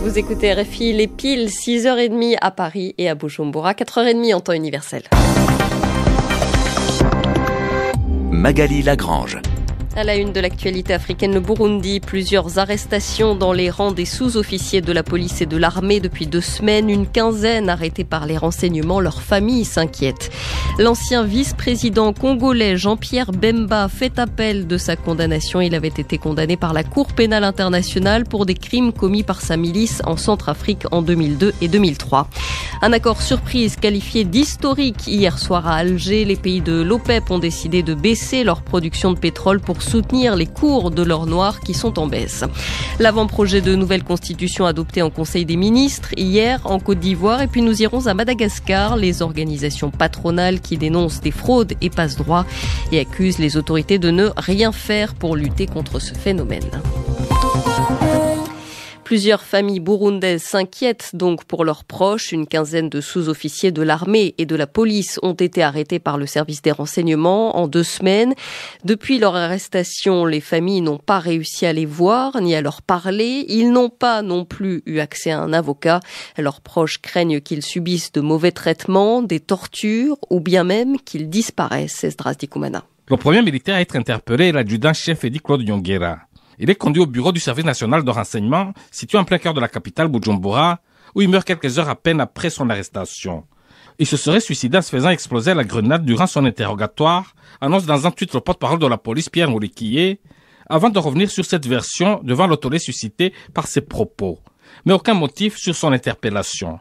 Vous écoutez RFI, il est pile 6h30 à Paris et à Bujumbura, 4h30 en temps universel. Magali Lagrange. À la une de l'actualité africaine, le Burundi, plusieurs arrestations dans les rangs des sous-officiers de la police et de l'armée depuis 2 semaines. Une quinzaine arrêtés par les renseignements, leurs familles s'inquiètent. L'ancien vice-président congolais Jean-Pierre Bemba fait appel de sa condamnation. Il avait été condamné par la Cour pénale internationale pour des crimes commis par sa milice en Centrafrique en 2002 et 2003. Un accord surprise qualifié d'historique hier soir à Alger. Les pays de l'OPEP ont décidé de baisser leur production de pétrole pour soutenir les cours de l'or noir qui sont en baisse. L'avant-projet de nouvelle constitution adopté en Conseil des ministres hier en Côte d'Ivoire. Et puis nous irons à Madagascar. Les organisations patronales qui dénoncent des fraudes et passe-droit et accusent les autorités de ne rien faire pour lutter contre ce phénomène. Plusieurs familles burundaises s'inquiètent donc pour leurs proches. Une quinzaine de sous-officiers de l'armée et de la police ont été arrêtés par le service des renseignements en 2 semaines. Depuis leur arrestation, les familles n'ont pas réussi à les voir ni à leur parler. Ils n'ont pas non plus eu accès à un avocat. Leurs proches craignent qu'ils subissent de mauvais traitements, des tortures ou bien même qu'ils disparaissent. Esdras Dikoumana. Le premier militaire à être interpellé est l'adjudant-chef Edi Claude Nyongera. Il est conduit au bureau du service national de renseignement, situé en plein cœur de la capitale Bujumbura, où il meurt quelques heures à peine après son arrestation. Il se serait suicidé en se faisant exploser la grenade durant son interrogatoire, annonce dans un tweet le porte-parole de la police Pierre Moulikié, avant de revenir sur cette version devant le tollé suscité par ses propos. Mais aucun motif sur son interpellation.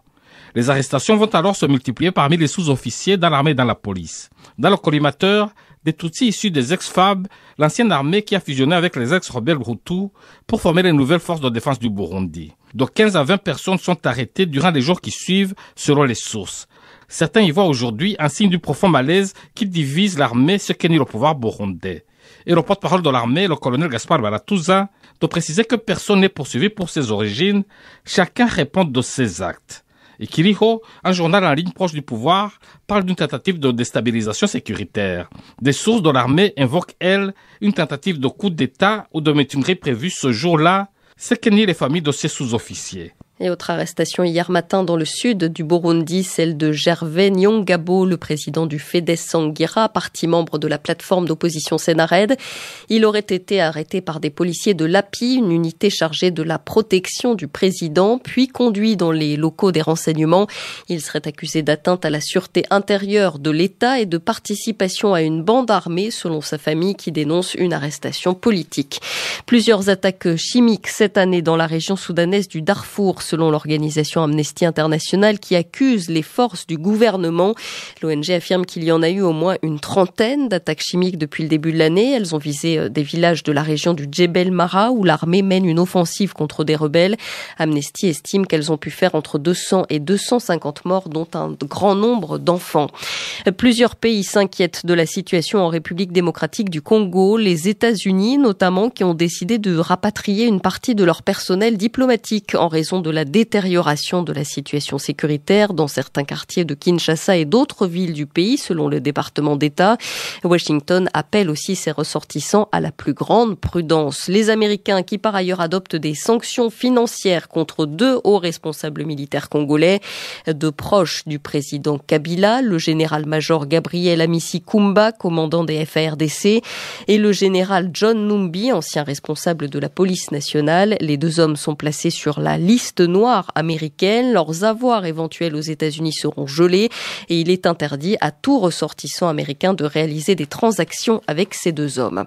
Les arrestations vont alors se multiplier parmi les sous-officiers dans l'armée et dans la police. Dans le collimateur, des Tutsis issus des ex-FAB, l'ancienne armée qui a fusionné avec les ex-rebelles Hutus pour former les nouvelles forces de défense du Burundi. De 15 à 20 personnes sont arrêtées durant les jours qui suivent, selon les sources. Certains y voient aujourd'hui un signe du profond malaise qui divise l'armée, ce qu'est ni le pouvoir burundais. Et le porte-parole de l'armée, le colonel Gaspard Baratuza, de préciser que personne n'est poursuivi pour ses origines, chacun répond de ses actes. Et Kiriho, un journal en ligne proche du pouvoir, parle d'une tentative de déstabilisation sécuritaire. Des sources de l'armée invoquent, elles, une tentative de coup d'État ou de mutinerie prévue ce jour-là, ce que nient les familles de ces sous-officiers. Et autre arrestation hier matin dans le sud du Burundi, celle de Gervais Nyongabo, le président du Fedesz Sangira, parti membre de la plateforme d'opposition Senared. Il aurait été arrêté par des policiers de l'API, une unité chargée de la protection du président, puis conduit dans les locaux des renseignements. Il serait accusé d'atteinte à la sûreté intérieure de l'État et de participation à une bande armée, selon sa famille, qui dénonce une arrestation politique. Plusieurs attaques chimiques cette année dans la région soudanaise du Darfour, selon l'organisation Amnesty International qui accuse les forces du gouvernement. L'ONG affirme qu'il y en a eu au moins une trentaine d'attaques chimiques depuis le début de l'année. Elles ont visé des villages de la région du Djebel Mara où l'armée mène une offensive contre des rebelles. Amnesty estime qu'elles ont pu faire entre 200 et 250 morts, dont un grand nombre d'enfants. Plusieurs pays s'inquiètent de la situation en République démocratique du Congo. Les États-Unis notamment qui ont décidé de rapatrier une partie de leur personnel diplomatique en raison de la détérioration de la situation sécuritaire dans certains quartiers de Kinshasa et d'autres villes du pays, selon le département d'État. Washington appelle aussi ses ressortissants à la plus grande prudence. Les Américains, qui par ailleurs adoptent des sanctions financières contre 2 hauts responsables militaires congolais, 2 proches du président Kabila, le général-major Gabriel Amisi Kumba, commandant des FARDC, et le général John Numbi, ancien responsable de la police nationale. Les 2 hommes sont placés sur la liste noire américaine. Leurs avoirs éventuels aux États-Unis seront gelés et il est interdit à tout ressortissant américain de réaliser des transactions avec ces 2 hommes.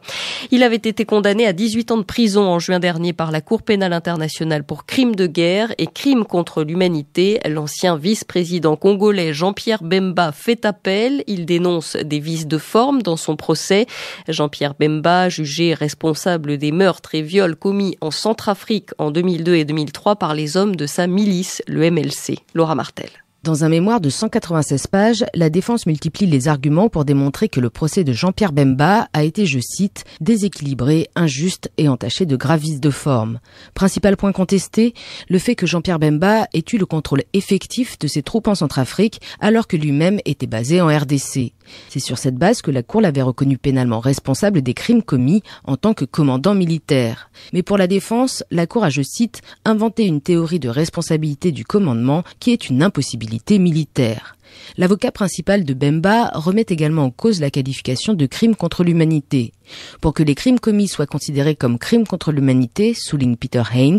Il avait été condamné à 18 ans de prison en juin dernier par la Cour pénale internationale pour crimes de guerre et crimes contre l'humanité. L'ancien vice-président congolais Jean-Pierre Bemba fait appel. Il dénonce des vices de forme dans son procès. Jean-Pierre Bemba, jugé responsable des meurtres et viols commis en Centrafrique en 2002 et 2003 par les hommes de sa milice, le MLC. Laura Martel. Dans un mémoire de 196 pages, la défense multiplie les arguments pour démontrer que le procès de Jean-Pierre Bemba a été, je cite, déséquilibré, injuste et entaché de graves vices de forme. Principal point contesté, le fait que Jean-Pierre Bemba ait eu le contrôle effectif de ses troupes en Centrafrique alors que lui-même était basé en RDC. C'est sur cette base que la Cour l'avait reconnu pénalement responsable des crimes commis en tant que commandant militaire. Mais pour la défense, la Cour a, je cite, inventé une théorie de responsabilité du commandement qui est une impossibilité militaire. L'avocat principal de Bemba remet également en cause la qualification de crime contre l'humanité. Pour que les crimes commis soient considérés comme crimes contre l'humanité, souligne Peter Haynes,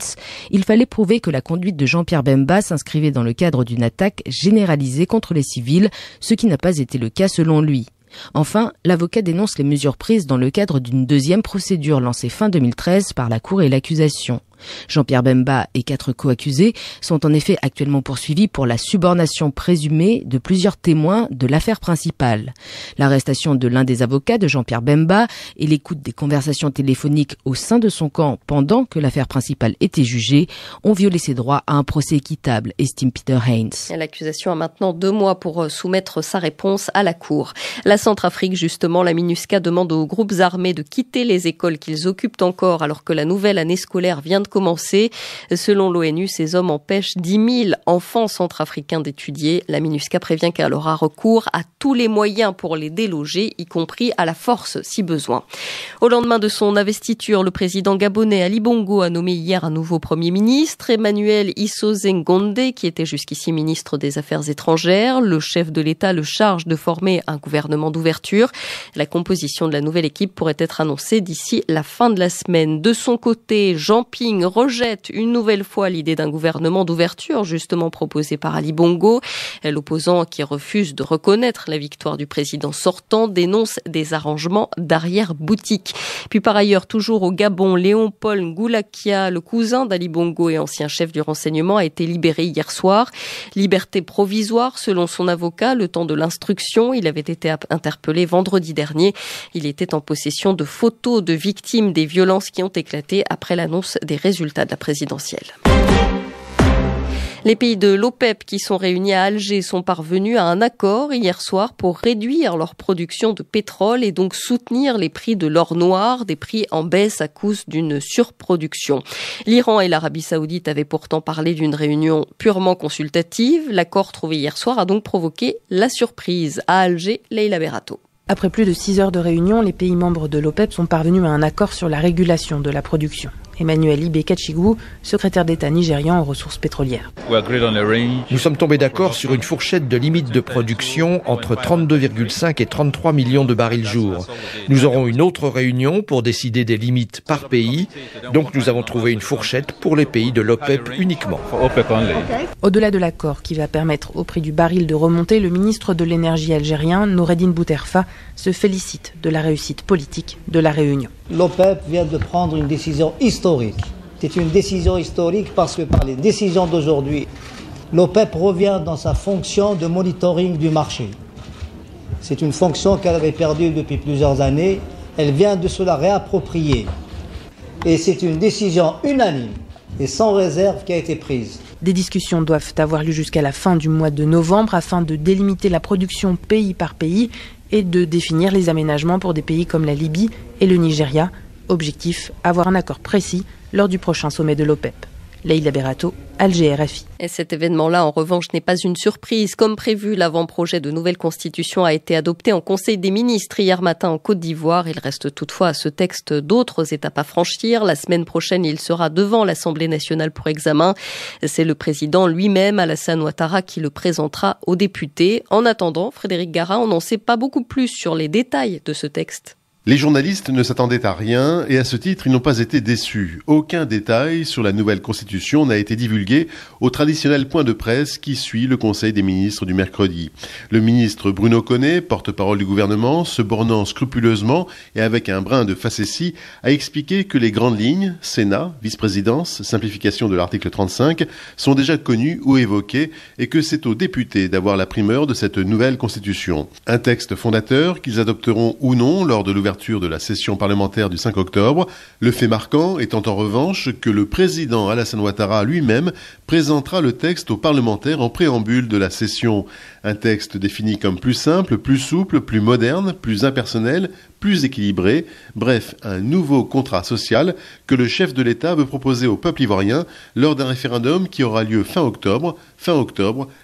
il fallait prouver que la conduite de Jean-Pierre Bemba s'inscrivait dans le cadre d'une attaque généralisée contre les civils, ce qui n'a pas été le cas selon lui. Enfin, l'avocat dénonce les mesures prises dans le cadre d'une deuxième procédure lancée fin 2013 par la Cour et l'accusation. Jean-Pierre Bemba et 4 co-accusés sont en effet actuellement poursuivis pour la subornation présumée de plusieurs témoins de l'affaire principale. L'arrestation de l'un des avocats de Jean-Pierre Bemba et l'écoute des conversations téléphoniques au sein de son camp pendant que l'affaire principale était jugée ont violé ses droits à un procès équitable, estime Peter Haynes. L'accusation a maintenant 2 mois pour soumettre sa réponse à la Cour. La Centrafrique, justement, la MINUSCA demande aux groupes armés de quitter les écoles qu'ils occupent encore alors que la nouvelle année scolaire vient de commencer. Selon l'ONU, ces hommes empêchent 10 000 enfants centrafricains d'étudier. La MINUSCA prévient qu'elle aura recours à tous les moyens pour les déloger, y compris à la force si besoin. Au lendemain de son investiture, le président gabonais Ali Bongo a nommé hier un nouveau Premier ministre, Emmanuel Issoze Ngonde, qui était jusqu'ici ministre des Affaires étrangères. Le chef de l'État le charge de former un gouvernement d'ouverture. La composition de la nouvelle équipe pourrait être annoncée d'ici la fin de la semaine. De son côté, Jean Ping rejette une nouvelle fois l'idée d'un gouvernement d'ouverture, justement proposé par Ali Bongo. L'opposant, qui refuse de reconnaître la victoire du président sortant, dénonce des arrangements d'arrière-boutique. Puis par ailleurs, toujours au Gabon, Léon-Paul Ngoulakia, le cousin d'Ali Bongo et ancien chef du renseignement, a été libéré hier soir. Liberté provisoire selon son avocat, le temps de l'instruction. Il avait été interpellé vendredi dernier. Il était en possession de photos de victimes des violences qui ont éclaté après l'annonce des résultats de la présidentielle. Les pays de l'OPEP qui sont réunis à Alger sont parvenus à un accord hier soir pour réduire leur production de pétrole et donc soutenir les prix de l'or noir, des prix en baisse à cause d'une surproduction. L'Iran et l'Arabie Saoudite avaient pourtant parlé d'une réunion purement consultative. L'accord trouvé hier soir a donc provoqué la surprise. À Alger, Leïla Berato. Après plus de 6 heures de réunion, les pays membres de l'OPEP sont parvenus à un accord sur la régulation de la production. Emmanuel Ibe-Kachigou, secrétaire d'État nigérian aux ressources pétrolières. Nous sommes tombés d'accord sur une fourchette de limite de production entre 32,5 et 33 millions de barils jour. Nous aurons une autre réunion pour décider des limites par pays, donc nous avons trouvé une fourchette pour les pays de l'OPEP uniquement. Au-delà de l'accord qui va permettre au prix du baril de remonter, le ministre de l'énergie algérien, Noureddine Bouterfa, se félicite de la réussite politique de la réunion. L'OPEP vient de prendre une décision historique. C'est une décision historique parce que par les décisions d'aujourd'hui, l'OPEP revient dans sa fonction de monitoring du marché. C'est une fonction qu'elle avait perdue depuis plusieurs années. Elle vient de se la réapproprier. Et c'est une décision unanime et sans réserve qui a été prise. Des discussions doivent avoir lieu jusqu'à la fin du mois de novembre afin de délimiter la production pays par pays et de définir les aménagements pour des pays comme la Libye et le Nigeria. Objectif, avoir un accord précis lors du prochain sommet de l'OPEP. Leïla Berato, Alger, RFI. Et cet événement-là, en revanche, n'est pas une surprise. Comme prévu, l'avant-projet de nouvelle constitution a été adopté en Conseil des ministres hier matin en Côte d'Ivoire. Il reste toutefois à ce texte d'autres étapes à franchir. La semaine prochaine, il sera devant l'Assemblée nationale pour examen. C'est le président lui-même, Alassane Ouattara, qui le présentera aux députés. En attendant, Frédéric Gara, on n'en sait pas beaucoup plus sur les détails de ce texte. Les journalistes ne s'attendaient à rien et à ce titre, ils n'ont pas été déçus. Aucun détail sur la nouvelle constitution n'a été divulgué au traditionnel point de presse qui suit le Conseil des ministres du mercredi. Le ministre Bruno Koné, porte-parole du gouvernement, se bornant scrupuleusement et avec un brin de facétie, a expliqué que les grandes lignes, Sénat, vice-présidence, simplification de l'article 35, sont déjà connues ou évoquées et que c'est aux députés d'avoir la primeur de cette nouvelle constitution. Un texte fondateur qu'ils adopteront ou non lors de l'ouverture l'ouverture de la session parlementaire du 5 octobre. Le fait marquant étant en revanche que le président Alassane Ouattara lui-même présentera le texte aux parlementaires en préambule de la session. Un texte défini comme plus simple, plus souple, plus moderne, plus impersonnel, plus équilibré. Bref, un nouveau contrat social que le chef de l'État veut proposer au peuple ivoirien lors d'un référendum qui aura lieu fin octobre,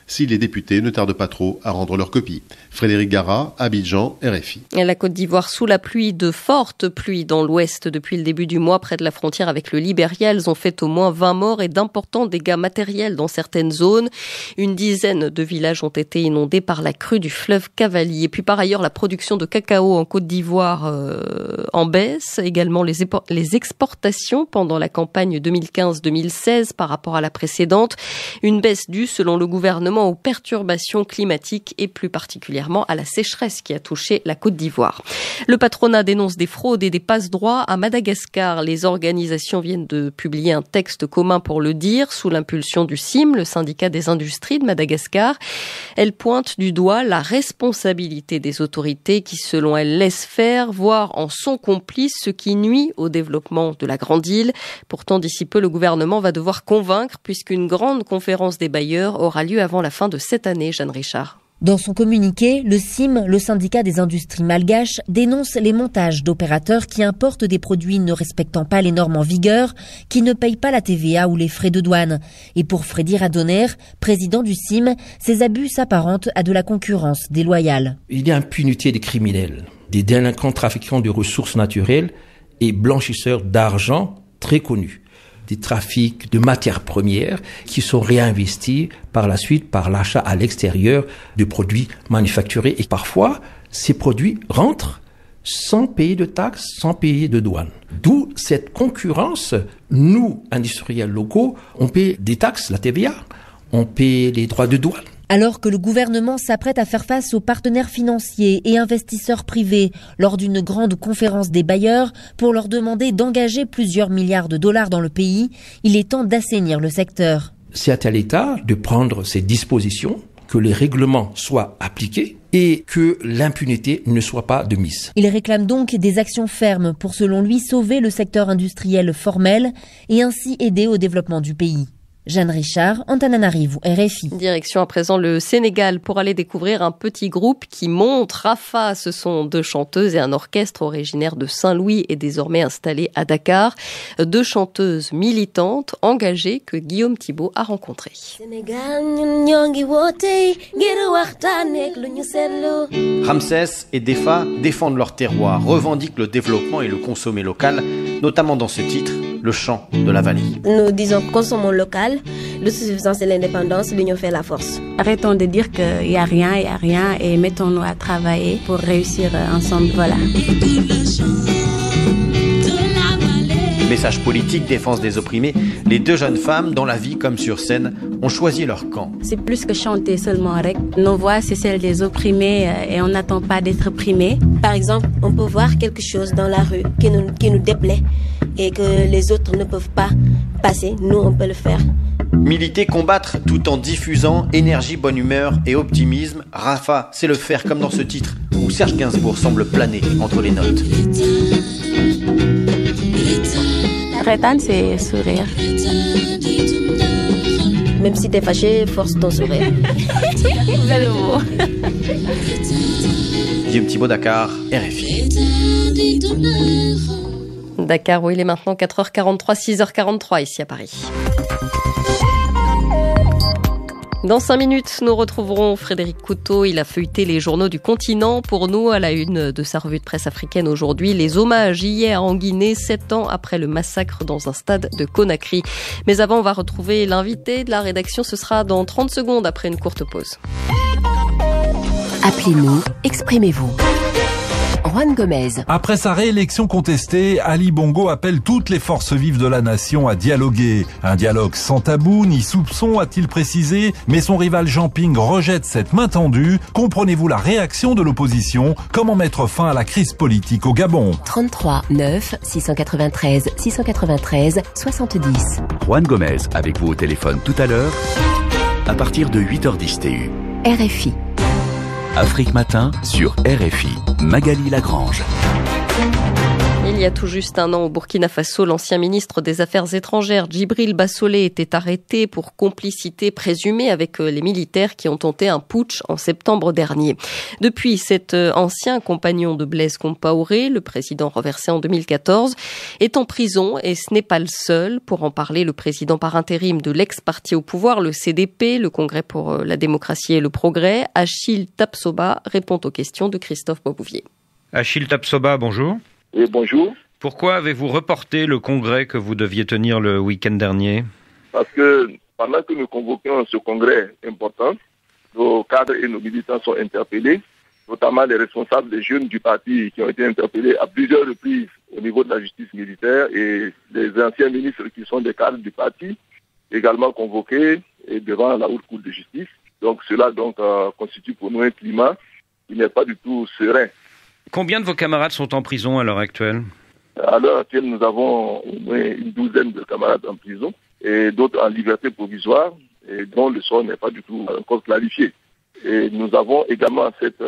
si les députés ne tardent pas trop à rendre leur copie. Frédéric Gara, Abidjan, RFI. Et la Côte d'Ivoire sous la pluie, de fortes pluies dans l'ouest depuis le début du mois près de la frontière avec le Libéria. Elles ont fait au moins 20 morts et d'importants dégâts matériels dans certaines zones. Une dizaine de villages ont été inondés par la crue du fleuve Cavali. Et puis par ailleurs, la production de cacao en Côte d'Ivoire en baisse. Également les exportations pendant la campagne 2015-2016 par rapport à la précédente. Une baisse due, selon le gouvernement, aux perturbations climatiques et plus particulièrement à la sécheresse qui a touché la Côte d'Ivoire. Le patronat dénonce des fraudes et des passe-droits à Madagascar. Les organisations viennent de publier un texte commun pour le dire, sous l'impulsion du CIM, le syndicat des industries de Madagascar. Elles pointent du doigt la responsabilité des autorités qui, selon elles, laissent faire, voire en sont complices, ce qui nuit au développement de la grande île. Pourtant, d'ici peu, le gouvernement va devoir convaincre puisqu'une grande conférence des bailleurs aura lieu avant la fin de cette année. Jeanne Richard. Dans son communiqué, le CIM, le syndicat des industries malgaches, dénonce les montages d'opérateurs qui importent des produits ne respectant pas les normes en vigueur, qui ne payent pas la TVA ou les frais de douane. Et pour Freddy Radoner, président du CIM, ces abus s'apparentent à de la concurrence déloyale. Il y a impunité des criminels, des délinquants trafiquants de ressources naturelles et blanchisseurs d'argent très connus. Des trafics de matières premières qui sont réinvestis par la suite par l'achat à l'extérieur de produits manufacturés. Et parfois, ces produits rentrent sans payer de taxes, sans payer de douane. D'où cette concurrence. Nous, industriels locaux, on paie des taxes, la TVA, on paie les droits de douane. Alors que le gouvernement s'apprête à faire face aux partenaires financiers et investisseurs privés lors d'une grande conférence des bailleurs pour leur demander d'engager plusieurs milliards de dollars dans le pays, il est temps d'assainir le secteur. C'est à l'État de prendre ses dispositions, que les règlements soient appliqués et que l'impunité ne soit pas de mise. Il réclame donc des actions fermes pour, selon lui, sauver le secteur industriel formel et ainsi aider au développement du pays. Jeanne Richard, Antananarivo, RFI. Direction à présent le Sénégal pour aller découvrir un petit groupe qui monte. Rafa, ce sont 2 chanteuses et un orchestre originaire de Saint-Louis et désormais installé à Dakar. 2 chanteuses militantes engagées que Guillaume Thibault a rencontrées. Ramsès et Defa défendent leur terroir, revendiquent le développement et le consommer local, notamment dans ce titre, le chant de la vallée. Nous disons consommons local, l'autosuffisance et l'indépendance, l'union fait la force. Arrêtons de dire qu'il n'y a rien et mettons-nous à travailler pour réussir ensemble, voilà. Message politique, défense des opprimés, les 2 jeunes femmes, dans la vie comme sur scène, ont choisi leur camp. C'est plus que chanter seulement, Rek. Nos voix, c'est celle des opprimés et on n'attend pas d'être opprimés. Par exemple, on peut voir quelque chose dans la rue qui nous déplaît et que les autres ne peuvent pas passer. Nous, on peut le faire. Militer, combattre, tout en diffusant énergie, bonne humeur et optimisme. Rafa, c'est le faire comme dans ce titre, où Serge Gainsbourg semble planer entre les notes. Retan, c'est sourire. Même si t'es fâché, force ton sourire. Bel mot. Guillaume Thibault, Dakar, RFI. Dakar, où il est maintenant 4h43, 6h43 ici à Paris. Dans 5 minutes, nous retrouverons Frédéric Couteau. Il a feuilleté les journaux du continent pour nous à la une de sa revue de presse africaine aujourd'hui. Les hommages hier en Guinée, 7 ans après le massacre dans un stade de Conakry. Mais avant, on va retrouver l'invité de la rédaction. Ce sera dans 30 secondes après une courte pause. Appelez-nous, exprimez-vous. Juan Gomez. Après sa réélection contestée, Ali Bongo appelle toutes les forces vives de la nation à dialoguer. Un dialogue sans tabou ni soupçon, a-t-il précisé, mais son rival Jean Ping rejette cette main tendue. Comprenez-vous la réaction de l'opposition? Comment mettre fin à la crise politique au Gabon? 33 9 693 693 70. Juan Gomez avec vous au téléphone tout à l'heure à partir de 8h10 TU. RFI. Afrique Matin sur RFI. Magali Lagrange. Il y a tout juste un an au Burkina Faso, l'ancien ministre des Affaires étrangères Djibril Bassolé était arrêté pour complicité présumée avec les militaires qui ont tenté un putsch en septembre dernier. Depuis, cet ancien compagnon de Blaise Compaoré, le président renversé en 2014, est en prison et ce n'est pas le seul. Pour en parler, le président par intérim de l'ex-parti au pouvoir, le CDP, le Congrès pour la démocratie et le progrès, Achille Tapsoba, répond aux questions de Christophe Beaubouvier. Achille Tapsoba, bonjour. Et bonjour. Pourquoi avez-vous reporté le congrès que vous deviez tenir le week-end dernier? Parce que pendant que nous convoquions ce congrès important, nos cadres et nos militants sont interpellés, notamment les responsables des jeunes du parti qui ont été interpellés à plusieurs reprises au niveau de la justice militaire et les anciens ministres qui sont des cadres du parti, également convoqués et devant la haute cour de justice. Donc cela constitue pour nous un climat qui n'est pas du tout serein. Combien de vos camarades sont en prison à l'heure actuelle? À l'heure actuelle, nous avons au moins une douzaine de camarades en prison et d'autres en liberté provisoire et dont le sort n'est pas du tout encore clarifié. Et nous avons également cette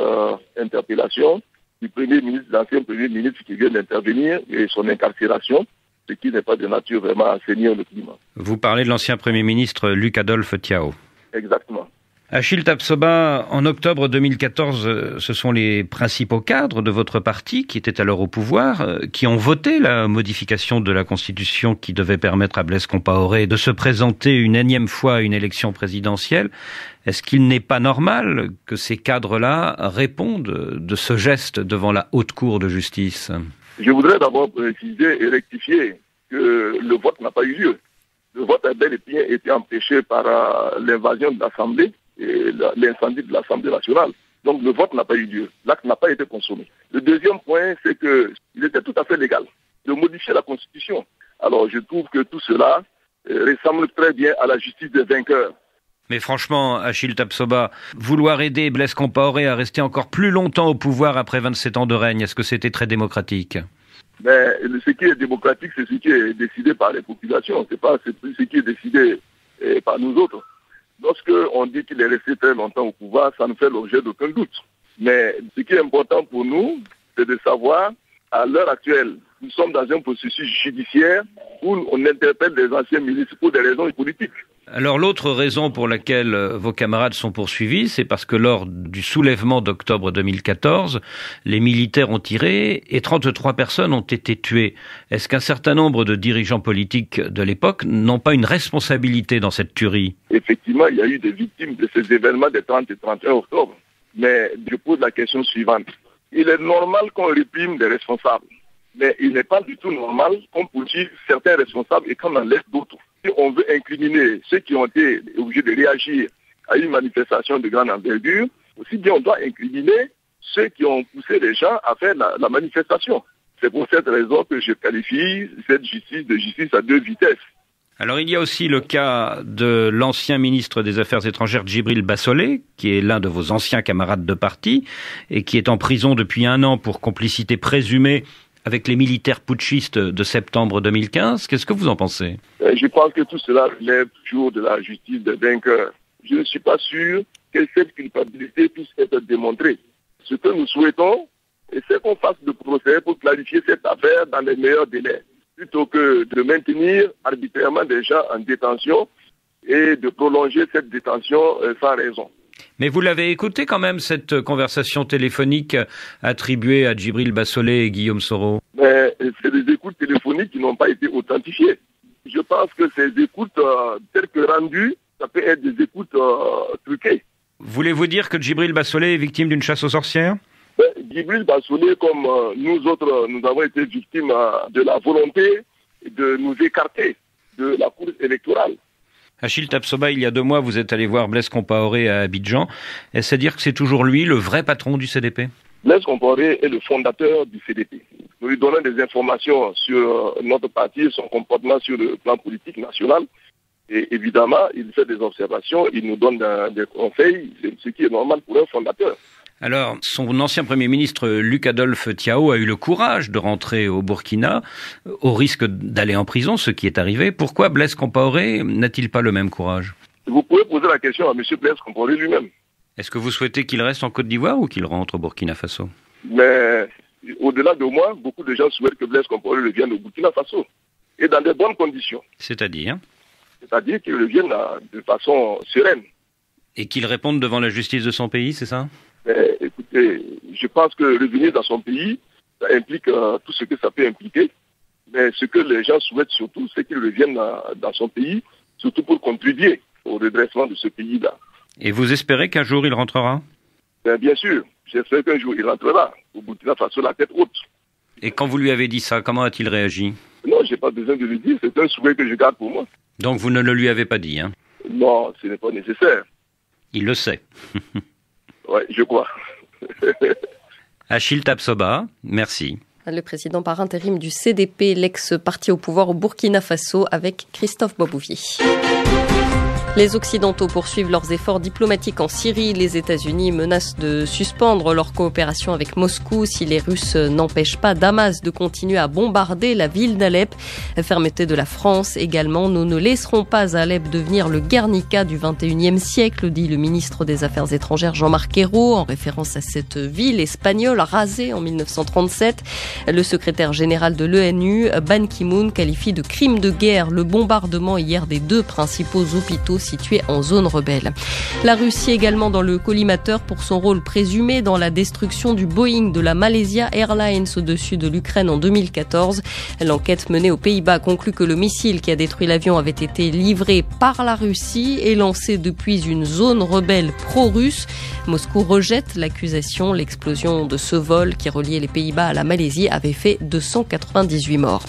interpellation du premier ministre, l'ancien premier ministre qui vient d'intervenir et son incarcération, ce qui n'est pas de nature vraiment à assainir le climat. Vous parlez de l'ancien premier ministre Luc Adolphe Thiaw. Exactement. Achille Tapsoba, en octobre 2014, ce sont les principaux cadres de votre parti qui étaient alors au pouvoir, qui ont voté la modification de la Constitution qui devait permettre à Blaise Compaoré de se présenter une énième fois à une élection présidentielle. Est-ce qu'il n'est pas normal que ces cadres-là répondent de ce geste devant la haute cour de justice? Je voudrais d'abord préciser et rectifier que le vote n'a pas eu lieu. Le vote a bel et bien été empêché par l'invasion de l'Assemblée et l'incendie de l'Assemblée nationale. Donc le vote n'a pas eu lieu. L'acte n'a pas été consommé. Le deuxième point, c'est qu'il était tout à fait légal de modifier la Constitution. Alors je trouve que tout cela ressemble très bien à la justice des vainqueurs. Mais franchement, Achille Tapsoba, vouloir aider Blaise Compaoré à rester encore plus longtemps au pouvoir après 27 ans de règne, est-ce que c'était très démocratique? Mais ce qui est démocratique, c'est ce qui est décidé par les populations. C'est pas ce qui est décidé par nous autres. Lorsqu'on dit qu'il est resté très longtemps au pouvoir, ça ne fait l'objet d'aucun doute. Mais ce qui est important pour nous, c'est de savoir, à l'heure actuelle, nous sommes dans un processus judiciaire où on interpelle des anciens ministres pour des raisons politiques. Alors l'autre raison pour laquelle vos camarades sont poursuivis, c'est parce que lors du soulèvement d'octobre 2014, les militaires ont tiré et 33 personnes ont été tuées. Est-ce qu'un certain nombre de dirigeants politiques de l'époque n'ont pas une responsabilité dans cette tuerie? Effectivement, il y a eu des victimes de ces événements des 30 et 31 octobre. Mais je pose la question suivante. Il est normal qu'on réprime des responsables, mais il n'est pas du tout normal qu'on poursuive certains responsables et qu'on en laisse d'autres. Si on veut incriminer ceux qui ont été obligés de réagir à une manifestation de grande envergure, aussi bien on doit incriminer ceux qui ont poussé les gens à faire la manifestation. C'est pour cette raison que je qualifie cette justice de justice à deux vitesses. Alors il y a aussi le cas de l'ancien ministre des Affaires étrangères Djibril Bassolé, qui est l'un de vos anciens camarades de parti et qui est en prison depuis 1 an pour complicité présumée avec les militaires putschistes de septembre 2015. Qu'est-ce que vous en pensez? Je pense que tout cela relève toujours de la justice des vainqueurs. Je ne suis pas sûr que cette culpabilité puisse être démontrée. Ce que nous souhaitons, c'est qu'on fasse le procès pour clarifier cette affaire dans les meilleurs délais, plutôt que de maintenir arbitrairement des gens en détention et de prolonger cette détention sans raison. Mais vous l'avez écouté quand même, cette conversation téléphonique attribuée à Djibril Bassolé et Guillaume Soro? Mais c'est des écoutes téléphoniques qui n'ont pas été authentifiées. Je pense que ces écoutes, telles que rendues, ça peut être des écoutes truquées. Voulez-vous dire que Djibril Bassolé est victime d'une chasse aux sorcières? Djibril Bassolé, comme nous autres, nous avons été victimes de la volonté de nous écarter de la course électorale. Achille Tapsoba, il y a 2 mois, vous êtes allé voir Blaise Compaoré à Abidjan. Est-ce à dire que c'est toujours lui, le vrai patron du CDP? Blaise Compaoré est le fondateur du CDP. Nous lui donnons des informations sur notre parti, son comportement sur le plan politique national. Et évidemment, il fait des observations, il nous donne des conseils, ce qui est normal pour un fondateur. Alors, son ancien Premier ministre, Luc Adolphe Thiaw, a eu le courage de rentrer au Burkina, au risque d'aller en prison, ce qui est arrivé. Pourquoi Blaise Compaoré n'a-t-il pas le même courage? Vous pouvez poser la question à M. Blaise Compaoré lui-même. Est-ce que vous souhaitez qu'il reste en Côte d'Ivoire ou qu'il rentre au Burkina Faso? Mais Au-delà de moi, beaucoup de gens souhaitent que Blaise Compaoré revienne au Burkina Faso. Et dans de bonnes conditions. C'est-à-dire qu'il revienne de façon sereine. Et qu'il réponde devant la justice de son pays, c'est ça? Mais, écoutez, je pense que revenir dans son pays, ça implique tout ce que ça peut impliquer. Mais ce que les gens souhaitent surtout, c'est qu'il revienne dans son pays, surtout pour contribuer au redressement de ce pays-là. Et vous espérez qu'un jour il rentrera? Bien sûr, j'espère qu'un jour il rentrera au Burkina Faso la tête haute. Et quand vous lui avez dit ça, comment a-t-il réagi? Non, j'ai pas besoin de le dire, c'est un souhait que je garde pour moi. Donc vous ne le lui avez pas dit, hein? Non, ce n'est pas nécessaire. Il le sait. Oui, je crois. Achille Tapsoba, merci. Le président par intérim du CDP, l'ex-parti au pouvoir au Burkina Faso, avec Christophe Boisbouvier. Les Occidentaux poursuivent leurs efforts diplomatiques en Syrie. Les États-Unis menacent de suspendre leur coopération avec Moscou si les Russes n'empêchent pas Damas de continuer à bombarder la ville d'Alep. Fermeté de la France également. Nous ne laisserons pas Alep devenir le Guernica du XXIe siècle, dit le ministre des Affaires étrangères Jean-Marc Ayrault, en référence à cette ville espagnole rasée en 1937. Le secrétaire général de l'ONU, Ban Ki-moon, qualifie de crime de guerre le bombardement hier des 2 principaux hôpitaux situé en zone rebelle. La Russie également dans le collimateur pour son rôle présumé dans la destruction du Boeing de la Malaysia Airlines au-dessus de l'Ukraine en 2014. L'enquête menée aux Pays-Bas conclut que le missile qui a détruit l'avion avait été livré par la Russie et lancé depuis une zone rebelle pro-russe. Moscou rejette l'accusation. L'explosion de ce vol qui reliait les Pays-Bas à la Malaisie avait fait 298 morts.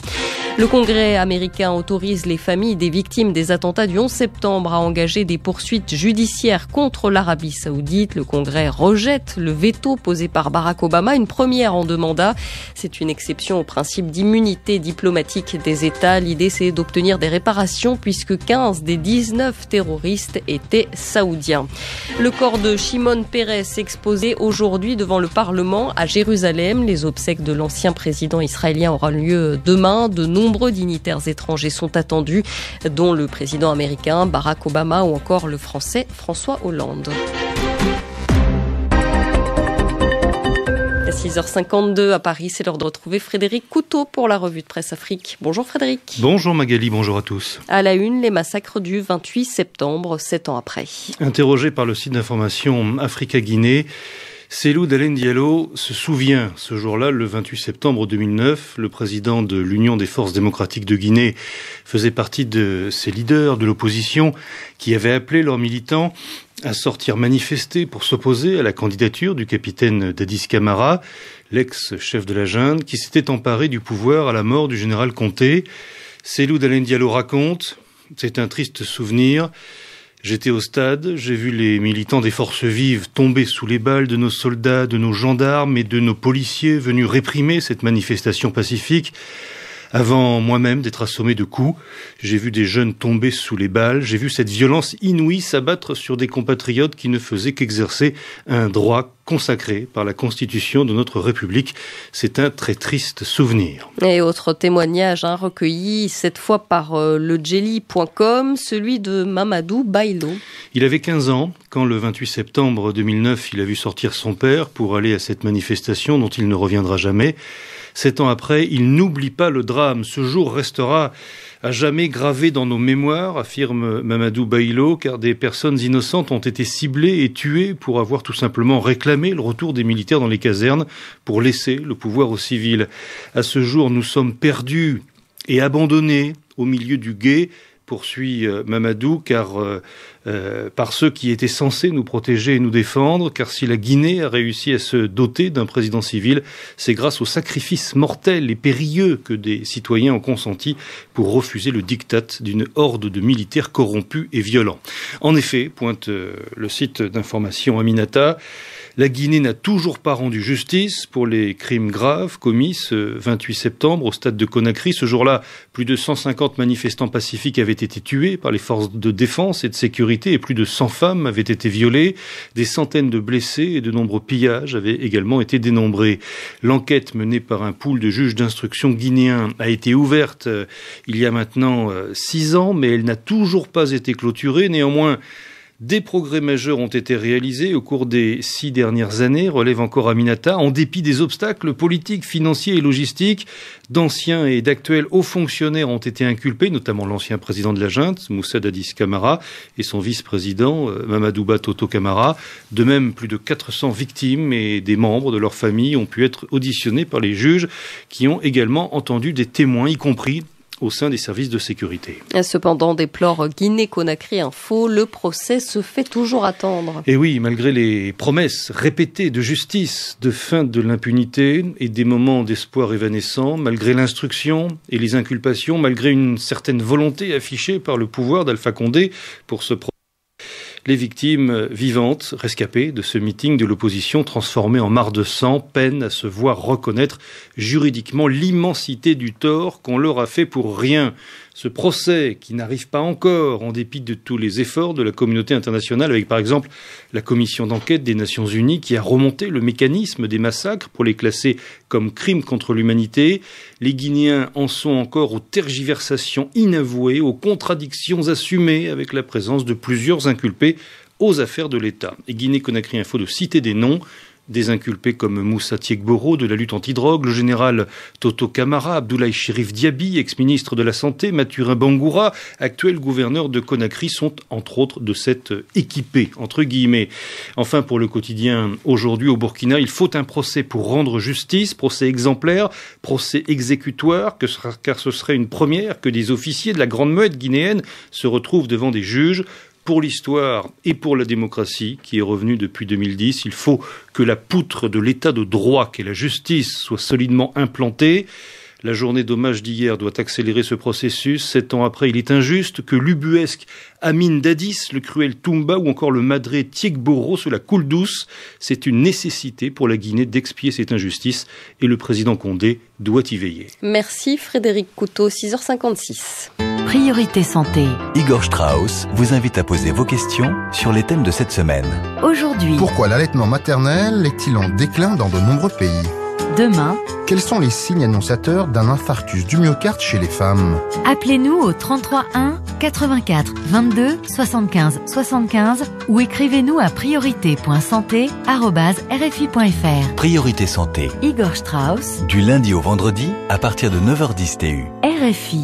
Le Congrès américain autorise les familles des victimes des attentats du 11 septembre à engager des poursuites judiciaires contre l'Arabie Saoudite. Le Congrès rejette le veto posé par Barack Obama, une première en 2 mandats. C'est une exception au principe d'immunité diplomatique des États. L'idée, c'est d'obtenir des réparations puisque 15 des 19 terroristes étaient saoudiens. Le corps de Shimon Peres exposé aujourd'hui devant le Parlement à Jérusalem. Les obsèques de l'ancien président israélien auront lieu demain. De nombreux dignitaires étrangers sont attendus, dont le président américain Barack Obama ou encore le français François Hollande. À 6h52 à Paris, c'est l'heure de retrouver Frédéric Couteau pour la revue de presse Afrique. Bonjour Frédéric. Bonjour Magali, bonjour à tous. À la une, les massacres du 28 septembre, 7 ans après. Interrogé par le site d'information Africa-Guinée, Cellou Dalein Diallo se souvient, ce jour-là, le 28 septembre 2009, le président de l'Union des forces démocratiques de Guinée faisait partie de ces leaders de l'opposition qui avaient appelé leurs militants à sortir manifester pour s'opposer à la candidature du capitaine Dadis Camara, l'ex-chef de la junte, qui s'était emparé du pouvoir à la mort du général Conté. Cellou Dalein Diallo raconte, c'est un triste souvenir. J'étais au stade, j'ai vu les militants des forces vives tomber sous les balles de nos soldats, de nos gendarmes et de nos policiers venus réprimer cette manifestation pacifique. Avant moi-même d'être assommé de coups, j'ai vu des jeunes tomber sous les balles, j'ai vu cette violence inouïe s'abattre sur des compatriotes qui ne faisaient qu'exercer un droit consacré par la Constitution de notre République. C'est un très triste souvenir. Et autre témoignage recueilli cette fois par lejelly.com, celui de Mamadou Baïlo. Il avait 15 ans quand le 28 septembre 2009, il a vu sortir son père pour aller à cette manifestation dont il ne reviendra jamais. 7 ans après, il n'oublie pas le drame. Ce jour restera à jamais gravé dans nos mémoires, affirme Mamadou Baïlo, car des personnes innocentes ont été ciblées et tuées pour avoir tout simplement réclamé le retour des militaires dans les casernes pour laisser le pouvoir aux civils. À ce jour, nous sommes perdus et abandonnés au milieu du gué, poursuit Mamadou, par ceux qui étaient censés nous protéger et nous défendre, car si la Guinée a réussi à se doter d'un président civil, c'est grâce aux sacrifices mortels et périlleux que des citoyens ont consenti pour refuser le diktat d'une horde de militaires corrompus et violents. En effet, pointe le site d'information Aminata, la Guinée n'a toujours pas rendu justice pour les crimes graves commis ce 28 septembre au stade de Conakry. Ce jour-là, plus de 150 manifestants pacifiques avaient été tués par les forces de défense et de sécurité et plus de 100 femmes avaient été violées. Des centaines de blessés et de nombreux pillages avaient également été dénombrés. L'enquête menée par un pool de juges d'instruction guinéens a été ouverte il y a maintenant 6 ans, mais elle n'a toujours pas été clôturée. Néanmoins, Des progrès majeurs ont été réalisés au cours des 6 dernières années, relève encore Aminata, en dépit des obstacles politiques, financiers et logistiques. D'anciens et d'actuels hauts fonctionnaires ont été inculpés, notamment l'ancien président de la junte, Moussa Dadis Camara, et son vice-président, Mamadouba Toto Camara. De même, plus de 400 victimes et des membres de leur famille ont pu être auditionnés par les juges qui ont également entendu des témoins, y compris au sein des services de sécurité. Cependant, déplore Guinée-Conakry Info, le procès se fait toujours attendre. Et oui, malgré les promesses répétées de justice, de fin de l'impunité et des moments d'espoir évanescents, malgré l'instruction et les inculpations, malgré une certaine volonté affichée par le pouvoir d'Alpha Condé pour ce procès, les victimes vivantes, rescapées de ce meeting de l'opposition transformé en mare de sang, peinent à se voir reconnaître juridiquement l'immensité du tort qu'on leur a fait pour rien. Ce procès qui n'arrive pas encore en dépit de tous les efforts de la communauté internationale avec par exemple la commission d'enquête des Nations Unies qui a remonté le mécanisme des massacres pour les classer comme crimes contre l'humanité. Les Guinéens en sont encore aux tergiversations inavouées, aux contradictions assumées avec la présence de plusieurs inculpés aux affaires de l'État. Et Guinée-Conakry Info de citer des noms. Des inculpés comme Moussa Tiegboro de la lutte antidrogue, le général Toto Camara, Abdoulaye Chérif Diaby, ex-ministre de la Santé, Mathurin Bangoura, actuel gouverneur de Conakry, sont entre autres de cette équipée, entre guillemets. Enfin, pour le quotidien, aujourd'hui au Burkina, il faut un procès pour rendre justice, procès exemplaire, procès exécutoire, car ce serait une première que des officiers de la Grande Meute guinéenne se retrouvent devant des juges. Pour l'histoire et pour la démocratie qui est revenue depuis 2010, il faut que la poutre de l'état de droit qu'est la justice soit solidement implantée. La journée d'hommage d'hier doit accélérer ce processus. 7 ans après, il est injuste que l'ubuesque Amin Dadis, le cruel Toumba ou encore le madré Tiegboro se la coule douce. C'est une nécessité pour la Guinée d'expier cette injustice et le président Condé doit y veiller. Merci Frédéric Couteau, 6h56. Priorité santé. Igor Strauss vous invite à poser vos questions sur les thèmes de cette semaine. Aujourd'hui. Pourquoi l'allaitement maternel est-il en déclin dans de nombreux pays ? Demain. Quels sont les signes annonciateurs d'un infarctus du myocarde chez les femmes ? Appelez-nous au 33 1 84 22 75 75 ou écrivez-nous à priorité.santé@rfi.fr. Priorité santé. Igor Strauss. Du lundi au vendredi à partir de 9h10 TU. RFI.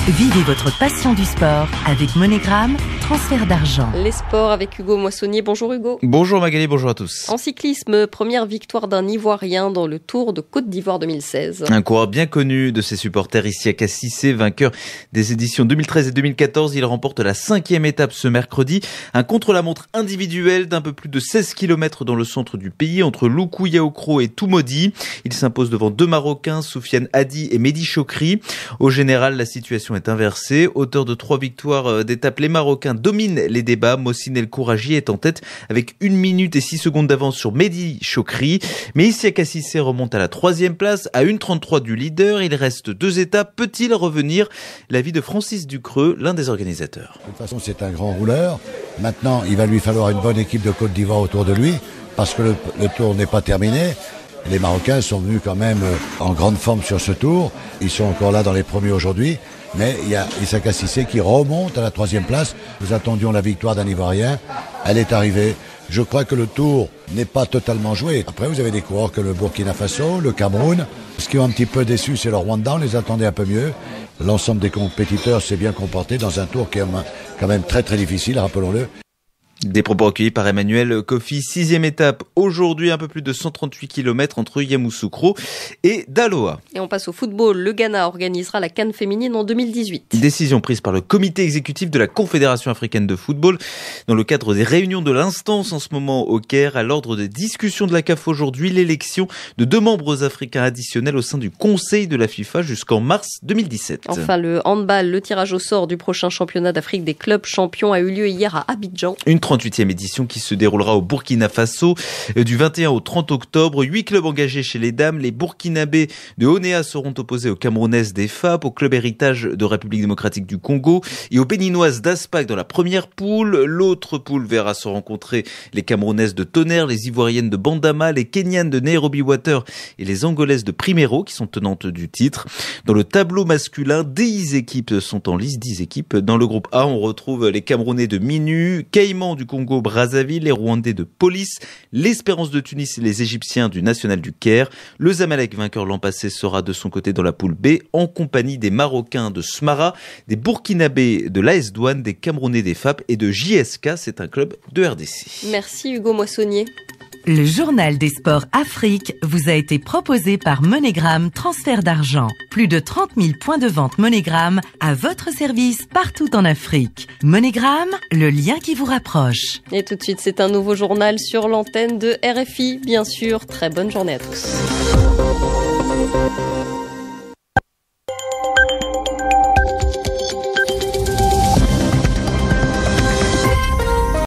Vivez votre passion du sport avec Monogram, transfert d'argent. Les sports avec Hugo Moissonnier. Bonjour Hugo. Bonjour Magali, bonjour à tous. En cyclisme, première victoire d'un Ivoirien dans le Tour de Côte d'Ivoire 2016. Un coureur bien connu de ses supporters, Isiaka Cissé, vainqueur des éditions 2013 et 2014. Il remporte la 5e étape ce mercredi. Un contre-la-montre individuel d'un peu plus de 16 km dans le centre du pays, entre Loukou Yaoukro et Toumodi. Il s'impose devant 2 Marocains, Soufiane Hadi et Mehdi Chokri. Au général, la situation est inversée. Auteur de 3 victoires d'étape, les Marocains dominent les débats. Mohsin El Kouraji est en tête avec 1 minute et 6 secondes d'avance sur Mehdi Chokri. Mais Isiaka Cissé remonte à la 3e place, à 1,33 du leader. Il reste 2 étapes. Peut-il revenir ? L'avis de Francis Ducreux, l'un des organisateurs. De toute façon, c'est un grand rouleur. Maintenant, il va lui falloir une bonne équipe de Côte d'Ivoire autour de lui, parce que le tour n'est pas terminé. Les Marocains sont venus quand même en grande forme sur ce tour. Ils sont encore là dans les premiers aujourd'hui. Mais il y a Isiaka Cissé qui remonte à la 3e place. Nous attendions la victoire d'un Ivoirien. Elle est arrivée. Je crois que le tour n'est pas totalement joué. Après, vous avez des coureurs que le Burkina Faso, le Cameroun. Ce qui est un petit peu déçu, c'est le Rwanda. On les attendait un peu mieux. L'ensemble des compétiteurs s'est bien comporté dans un tour qui est quand même très très difficile, rappelons-le. Des propos recueillis par Emmanuel Kofi. 6e étape aujourd'hui, un peu plus de 138 km entre Yamoussoukro et Daloa. Et on passe au football. Le Ghana organisera la CAN féminine en 2018. Décision prise par le comité exécutif de la Confédération africaine de football dans le cadre des réunions de l'instance en ce moment au Caire. À l'ordre des discussions de la CAF aujourd'hui, l'élection de 2 membres africains additionnels au sein du Conseil de la FIFA jusqu'en mars 2017. Enfin, le handball, le tirage au sort du prochain championnat d'Afrique des clubs champions a eu lieu hier à Abidjan. Une 38e édition qui se déroulera au Burkina Faso du 21 au 30 octobre. 8 clubs engagés chez les dames. Les Burkinabés de Onéa seront opposés aux Camerounaises des FAP, au club héritage de République démocratique du Congo et aux Béninoises d'Aspac dans la première poule. L'autre poule verra se rencontrer les Camerounaises de Tonnerre, les Ivoiriennes de Bandama, les Kenyanes de Nairobi Water et les Angolaises de Primero qui sont tenantes du titre. Dans le tableau masculin, 10 équipes sont en lice, 10 équipes. Dans le groupe A, on retrouve les Camerounais de Minu, Caïmans du Congo Brazzaville, les Rwandais de Police, l'Espérance de Tunis et les Égyptiens du National du Caire. Le Zamalek, vainqueur l'an passé, sera de son côté dans la poule B en compagnie des Marocains de Smara, des Burkinabés de l'AS Douane, des Camerounais des FAP et de JSK, c'est un club de RDC. Merci Hugo Moissonnier. Le journal des sports Afrique vous a été proposé par MoneyGram Transfert d'argent. Plus de 30 000 points de vente MoneyGram à votre service partout en Afrique. MoneyGram, le lien qui vous rapproche. Et tout de suite, c'est un nouveau journal sur l'antenne de RFI. Bien sûr, très bonne journée à tous.